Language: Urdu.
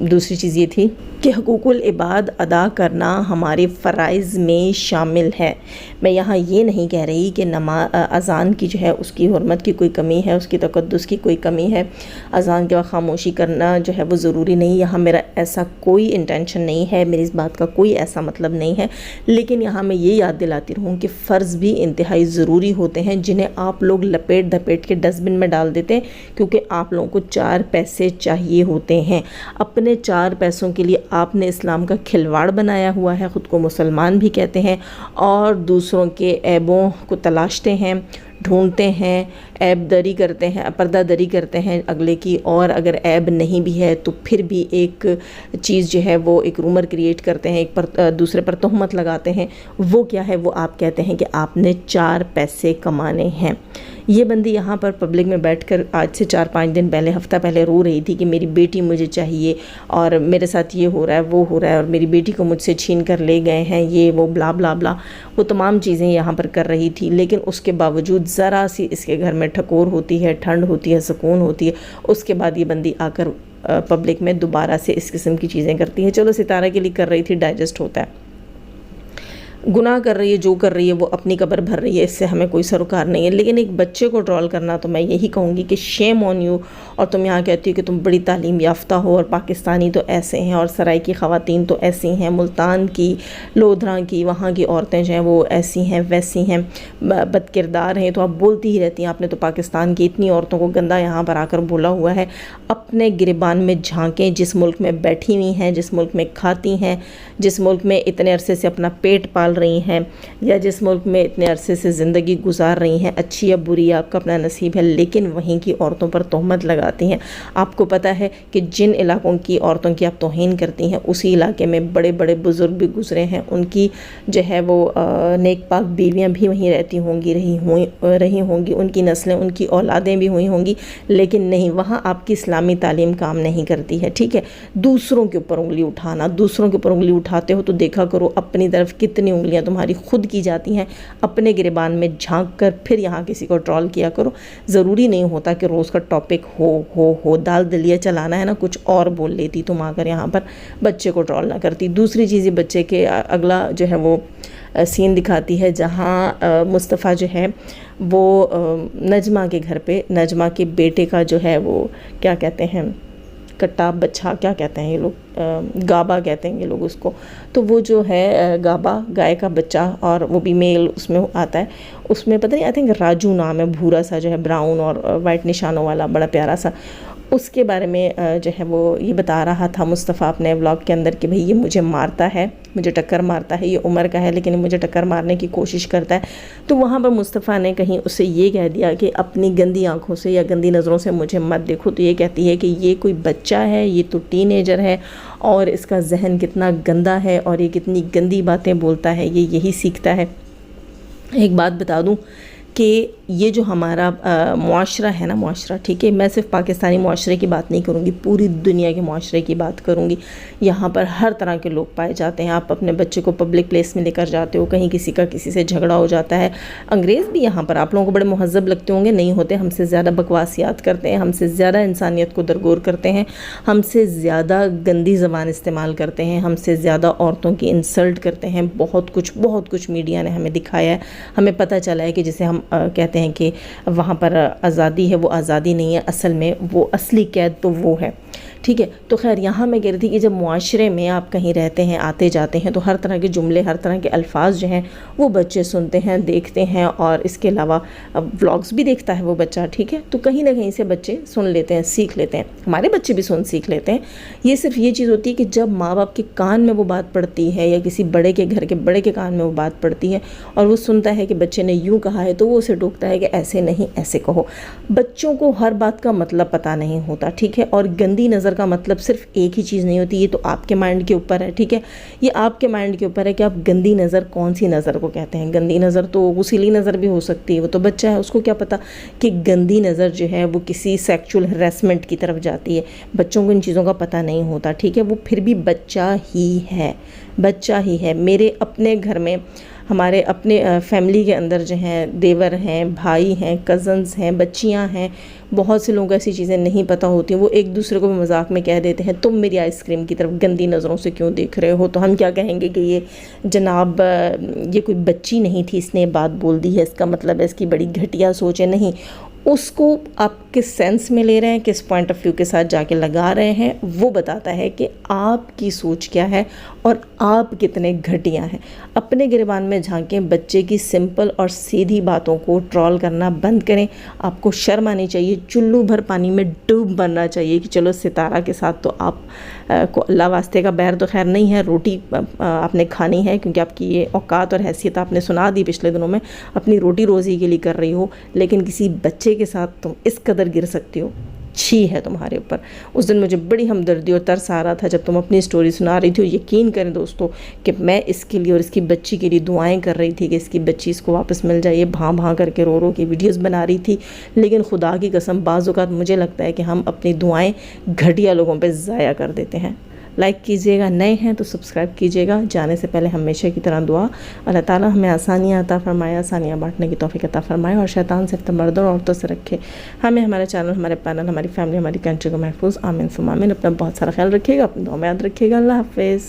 دوسری چیز یہ تھی کہ حقوق العباد ادا کرنا ہمارے فرائض میں شامل ہے۔ میں یہاں یہ نہیں کہہ رہی کہ اذان کی جو ہے اس کی حرمت کی کوئی کمی ہے، اس کی تقدس کی کوئی کمی ہے، اذان کے وقت خاموشی کرنا جو ہے وہ ضروری نہیں، یہاں میرا ایسا کوئی انٹینشن نہیں ہے، میری اس بات کا کوئی ایسا مطلب نہیں ہے، لیکن یہاں میں یہ یاد دلاتی رہوں کہ فرض بھی انتہائی ضروری ہوتے ہیں، جنہیں آپ لوگ لپیٹ دھپیٹ کے ڈسٹ بن میں ڈال دیتے ہیں، کیونکہ آپ لوگوں کو 4 پیسے چاہیے ہوتے ہیں۔ اپنے 4 پیسوں کے لیے آپ نے اسلام کا کھلواڑ بنایا ہوا ہے، خود کو مسلمان بھی کہتے ہیں، اور دوسروں کے عیبوں کو تلاشتے ہیں، ڈھونڈتے ہیں، عیب دری کرتے ہیں، پردہ دری کرتے ہیں اگلے کی، اور اگر عیب نہیں بھی ہے تو پھر بھی ایک چیز جو ہے وہ ایک رومر کریٹ کرتے ہیں، دوسرے پر تہمت لگاتے ہیں۔ وہ کیا ہے؟ وہ آپ کہتے ہیں کہ آپ نے 4 پیسے کمانے ہیں۔ یہ بندی یہاں پر پبلک میں بیٹھ کر آج سے 4-5 دن پہلے، ہفتہ پہلے رو رہی تھی کہ میری بیٹی مجھے چاہیے، اور میرے ساتھ یہ ہو رہا ہے، وہ ہو رہا ہے، اور میری بیٹی کو مجھ سے چھین کر لے گئے ہیں، یہ وہ بلا بلا بلا، وہ تمام چیزیں یہاں پر کر رہی تھی۔ لیکن اس کے باوجود ذرا سی اس کے گھر میں ٹھکور ہوتی ہے، ٹھنڈ ہوتی ہے، سکون ہوتی ہے، اس کے بعد یہ بندی آ کر پبلک میں دوبارہ سے اس قسم کی چیزیں کرتی ہے۔ چلو ستارہ کے لیے کر رہی تھی، ڈائجسٹ ہوتا ہے، گناہ کر رہی ہے، جو کر رہی ہے وہ اپنی قبر بھر رہی ہے، اس سے ہمیں کوئی سروکار نہیں ہے، لیکن ایک بچے کو ٹرول کرنا تو میں یہی کہوں گی کہ شیم آن یو۔ اور تم یہاں کہتی ہو کہ تم بڑی تعلیم یافتہ ہو، اور پاکستانی تو ایسے ہیں، اور سرائی کی خواتین تو ایسی ہیں، ملتان کی، لودھراں کی، وہاں کی عورتیں جو ہیں وہ ایسی ہیں ویسی ہیں، بد کردار ہیں، تو آپ بولتی ہی رہتی ہیں۔ آپ نے تو پاکستان کی اتنی عورتوں کو گندا یہاں پر آ کر بولا ہوا ہے۔ اپنے گریبان میں جھانکیں، جس ملک میں بیٹھی ہوئی ہیں، جس ملک میں کھاتی ہیں، جس ملک میں اتنے عرصے سے اپنا پیٹ پال رہی ہیں، یا جس ملک میں اتنے عرصے سے زندگی گزار رہی ہیں، اچھی یا بری آپ کا اپنا نصیب ہے، لیکن وہیں کی عورتوں پر تہمت لگاتی ہیں۔ آپ کو پتہ ہے کہ جن علاقوں کی عورتوں کی آپ توہین کرتی ہیں، اسی علاقے میں بڑے بڑے بزرگ بھی گزرے ہیں، ان کی جو ہے وہ نیک پاک بیویاں بھی وہیں رہتی ہوں گی، رہی ہوں گی، ان کی نسلیں، ان کی اولادیں بھی ہوئی ہوں گی، لیکن نہیں، وہاں آپ کی اسلامی تعلیم کام نہیں کرتی ہے، ٹھیک ہے۔ دوسروں کے اوپر انگلی اٹھانا، دوسروں کے اوپر انگلی اٹھاتے ہو تو دیکھا کرو اپنی طرف کتنی انگلیاں تمہاری خود کی جاتی ہیں، اپنے گریبان میں جھانک کر پھر یہاں کسی کو ٹرول کیا کرو۔ ضروری نہیں ہوتا کہ روز کا ٹاپک ہو دال دلیا چلانا ہے نا، کچھ اور بول لیتی تم آ کر یہاں پر، بچے کو ٹرول نہ کرتی۔ دوسری چیز یہ بچے کے اگلا جو ہے وہ سین دکھاتی ہے، جہاں مصطفیٰ جو ہے وہ نجمہ کے گھر پہ، نجمہ کے بیٹے کا جو ہے وہ کیا کہتے ہیں، کٹا بچہ کیا کہتے ہیں یہ لوگ، گابا کہتے ہیں یہ لوگ اس کو، تو وہ جو ہے گابا، گائے کا بچہ، اور وہ بھی میل اس میں آتا ہے، اس میں پتہ نہیں آئی تھنک راجو نام ہے، بھورا سا جو ہے، براؤن اور وائٹ نشانوں والا، بڑا پیارا سا، اس کے بارے میں جو ہے وہ یہ بتا رہا تھا مصطفیٰ اپنے ولاگ کے اندر کہ بھئی یہ مجھے مارتا ہے، مجھے ٹکر مارتا ہے، یہ عمر کا ہے لیکن مجھے ٹکر مارنے کی کوشش کرتا ہے۔ تو وہاں پر مصطفیٰ نے کہیں اسے یہ کہہ دیا کہ اپنی گندی آنکھوں سے یا گندی نظروں سے مجھے مت دیکھو، تو یہ کہتی ہے کہ یہ کوئی بچہ ہے، یہ تو ٹین ایجر ہے، اور اس کا ذہن کتنا گندا ہے، اور یہ کتنی گندی باتیں بولتا ہے، یہ یہی سیکھتا ہے۔ ایک بات بتا دوں کہ یہ جو ہمارا معاشرہ ہے نا، معاشرہ، ٹھیک ہے، میں صرف پاکستانی معاشرے کی بات نہیں کروں گی، پوری دنیا کے معاشرے کی بات کروں گی۔ یہاں پر ہر طرح کے لوگ پائے جاتے ہیں۔ آپ اپنے بچے کو پبلک پلیس میں لے کر جاتے ہو، کہیں کسی کا کسی سے جھگڑا ہو جاتا ہے، انگریز بھی یہاں پر آپ لوگوں کو بڑے مہذب لگتے ہوں گے، نہیں ہوتے، ہم سے زیادہ بکواسیات کرتے ہیں، ہم سے زیادہ انسانیت کو درگور کرتے ہیں، ہم سے زیادہ گندی زبان استعمال کرتے ہیں، ہم سے زیادہ عورتوں کی انسلٹ کرتے ہیں، بہت کچھ میڈیا نے ہمیں دکھایا ہے، ہمیں پتہ چلا ہے کہ جسے ہم کہتے ہیں کہ وہاں پر آزادی ہے، وہ آزادی نہیں ہے، اصل میں وہ اصلی قید تو وہ ہے، ٹھیک ہے۔ تو خیر یہاں میں کہہ رہی تھی کہ جب معاشرے میں آپ کہیں رہتے ہیں، آتے جاتے ہیں، تو ہر طرح کے جملے، ہر طرح کے الفاظ جو ہیں وہ بچے سنتے ہیں، دیکھتے ہیں، اور اس کے علاوہ ولاگز بھی دیکھتا ہے وہ بچہ، ٹھیک ہے، تو کہیں نہ کہیں سے بچے سن لیتے ہیں، سیکھ لیتے ہیں، ہمارے بچے بھی سیکھ لیتے ہیں۔ یہ صرف یہ چیز ہوتی ہے کہ جب ماں باپ کے کان میں وہ بات پڑتی ہے، یا کسی بڑے کے گھر کے بڑے کے کان میں وہ بات پڑتی ہے، اور وہ سنتا ہے کہ بچے نے یوں کہا ہے، تو وہ اسے ٹوکتا ہے کہ ایسے نہیں، ایسے کہو۔ بچوں کو ہر بات کا مطلب پتہ نہیں ہوتا، ٹھیک ہے، اور گندی نظر کا مطلب صرف ایک ہی چیز نہیں ہوتی، یہ تو آپ کے مائنڈ کے اوپر ہے، ٹھیک ہے، یہ آپ کے مائنڈ کے اوپر ہے کہ آپ گندی نظر کون سی نظر کو کہتے ہیں۔ گندی نظر تو غسیلی نظر بھی ہو سکتی ہے، وہ تو بچہ ہے، اس کو کیا پتہ کہ گندی نظر جو ہے وہ کسی سیکچول ہریسمنٹ کی طرف جاتی ہے۔ بچوں کو ان چیزوں کا پتہ نہیں ہوتا، ٹھیک ہے، وہ پھر بھی بچہ ہی ہے، بچہ ہی ہے۔ میرے اپنے گھر میں ہمارے اپنے فیملی کے اندر جو ہیں دیور ہیں، بھائی ہیں، کزنز ہیں، بچیاں ہیں، بہت سے لوگوں کو ایسی چیزیں نہیں پتہ ہوتی ہیں، وہ ایک دوسرے کو بھی مذاق میں کہہ دیتے ہیں تم میری آئس کریم کی طرف گندی نظروں سے کیوں دیکھ رہے ہو، تو ہم کیا کہیں گے کہ یہ جناب یہ کوئی بچی نہیں تھی، اس نے بات بول دی ہے، اس کا مطلب ہے اس کی بڑی گھٹیا سوچ ہے۔ نہیں، اس کو آپ کس سینس میں لے رہے ہیں، کس پوائنٹ آف ویو کے ساتھ جا کے لگا رہے ہیں، وہ بتاتا ہے کہ آپ کی سوچ کیا ہے اور آپ کتنے گھٹیا ہیں۔ اپنے گریبان میں جھانکیں، بچے کی سمپل اور سیدھی باتوں کو ٹرول کرنا بند کریں۔ آپ کو شرم آنی چاہیے، چلو بھر پانی میں ڈوب مرنا چاہیے کہ چلو ستارہ کے ساتھ تو آپ کو اللہ واسطے کا بیر تو خیر نہیں ہے، روٹی آپ نے کھانی ہے کیونکہ آپ کی یہ اوقات اور حیثیت آپ نے سنا دی پچھلے دنوں میں، اپنی روٹی روزی کے لیے کر رہی ہو، لیکن کسی بچے کے ساتھ تم اس قدر گر سکتی ہو، چھی ہے تمہارے اوپر۔ اس دن مجھے بڑی ہمدردی اور ترس آ رہا تھا جب تم اپنی سٹوری سنا رہی تھی، اور یقین کریں دوستو کہ میں اس کے لیے اور اس کی بچی کے لیے دعائیں کر رہی تھی کہ اس کی بچی اس کو واپس مل جائے، بھاں بھاں کر کے رو رو کے ویڈیوز بنا رہی تھی۔ لیکن خدا کی قسم بعض اوقات مجھے لگتا ہے کہ ہم اپنی دعائیں گھٹیا لوگوں پہ ضائع کر دیتے ہیں۔ لائک کیجئے گا، نئے ہیں تو سبسکرائب کیجئے گا۔ جانے سے پہلے ہمیشہ کی طرح دعا، اللہ تعالیٰ ہمیں آسانیاں عطا فرمائے، آسانیاں بانٹنے کی توفیق عطا فرمائے، اور شیطان صرف مردوں اور عورتوں سے رکھے، ہمیں، ہمارے چینل، ہمارے پینل، ہماری فیملی، ہماری کنٹری کو محفوظ۔ آمین ثم آمین۔ اپنا بہت سارا خیال رکھیے گا، اپنی دعا میں یاد رکھیے گا۔ اللہ حافظ۔